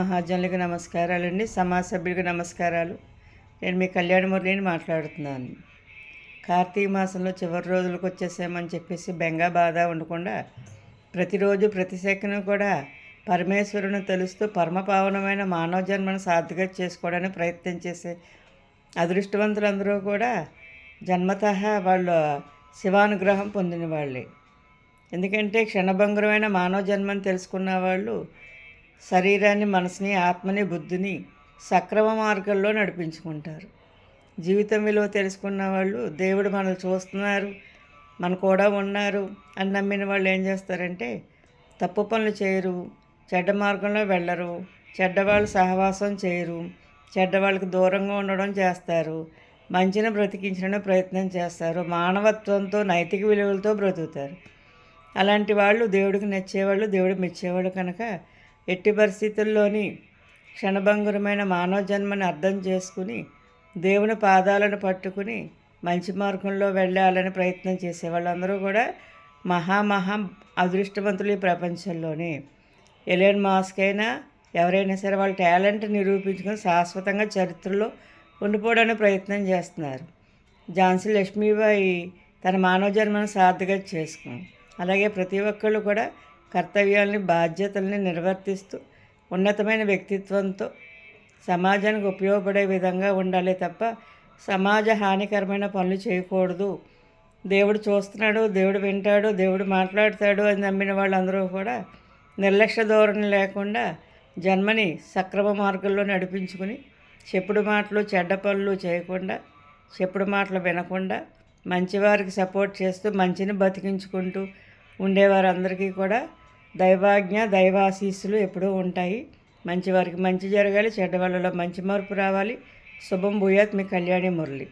మహాజనులకు నమస్కారాలండి. సమాజ సభ్యులకు నమస్కారాలు. నేను మీ కళ్యాణ మురళిని మాట్లాడుతున్నాను. కార్తీక మాసంలో చివరి రోజులకు వచ్చేసామని చెప్పేసి బెంగా బాధ ఉండకుండా ప్రతిరోజు ప్రతి సెకండ్ కూడా పరమేశ్వరుని తెలుస్తూ పరమపావనమైన మానవ జన్మను సార్థకత చేసుకోవడానికి ప్రయత్నం చేసే అదృష్టవంతులందరూ కూడా జన్మతః వాళ్ళు శివానుగ్రహం పొందిన వాళ్ళే. ఎందుకంటే క్షణభంగురమైన మానవ జన్మని తెలుసుకున్న వాళ్ళు శరీరాన్ని, మనసుని, ఆత్మని, బుద్ధిని సక్రమ మార్గంలో నడిపించుకుంటారు. జీవితం విలువ తెలుసుకున్న వాళ్ళు దేవుడు మనల్ని చూస్తున్నారు, మన కూడా ఉన్నారు అని నమ్మిన వాళ్ళు ఏం చేస్తారంటే తప్పు పనులు చేయరు, చెడ్డ మార్గంలో వెళ్ళరు, చెడ్డవాళ్ళు సహవాసం చేయరు, చెడ్డవాళ్ళకి దూరంగా ఉండడం చేస్తారు, మంచిని బ్రతికించడానికి ప్రయత్నం చేస్తారు, మానవత్వంతో నైతిక విలువలతో బ్రతుకుతారు. అలాంటి వాళ్ళు దేవుడికి నచ్చేవాళ్ళు, దేవుడు మెచ్చేవాళ్ళు కనుక ఎట్టి పరిస్థితుల్లోని క్షణభంగురమైన మానవ జన్మని అర్థం చేసుకుని దేవుని పాదాలను పట్టుకుని మంచి మార్గంలో వెళ్ళాలని ప్రయత్నం చేసే వాళ్ళందరూ కూడా మహా అదృష్టవంతులు ఈ ప్రపంచంలోనే. ఎలాన్ మస్క్ అయినా ఎవరైనా సరే వాళ్ళ టాలెంట్ నిరూపించుకొని శాశ్వతంగా చరిత్రలో ఉండిపోవడానికి ప్రయత్నం చేస్తున్నారు. ఝాన్సీ లక్ష్మీబాయి తన మానవ జన్మను సార్థకత చేసుకుంది. అలాగే ప్రతి ఒక్కళ్ళు కూడా కర్తవ్యాలని, బాధ్యతల్ని నిర్వర్తిస్తూ ఉన్నతమైన వ్యక్తిత్వంతో సమాజానికి ఉపయోగపడే విధంగా ఉండాలి తప్ప సమాజ హానికరమైన పనులు చేయకూడదు. దేవుడు చూస్తున్నాడు, దేవుడు వింటాడు, దేవుడు మాట్లాడతాడు అని నమ్మిన వాళ్ళందరూ కూడా నిర్లక్ష్య ధోరణి లేకుండా జన్మని సక్రమ మార్గంలో నడిపించుకుని చెప్పుడు మాటలు, చెడ్డ పనులు చేయకుండా, చెప్పుడు మాటలు వినకుండా మంచివారికి సపోర్ట్ చేస్తూ మంచిని బతికించుకుంటూ ఉండేవారందరికీ కూడా దైవాజ్ఞ, దైవాశీస్సులు ఎప్పుడూ ఉంటాయి. మంచివారికి మంచి జరగాలి, చెడ్డవాళ్ళలో మంచి మార్పు రావాలి. శుభం భూయాత్. మీ కళ్యాణి మురళి.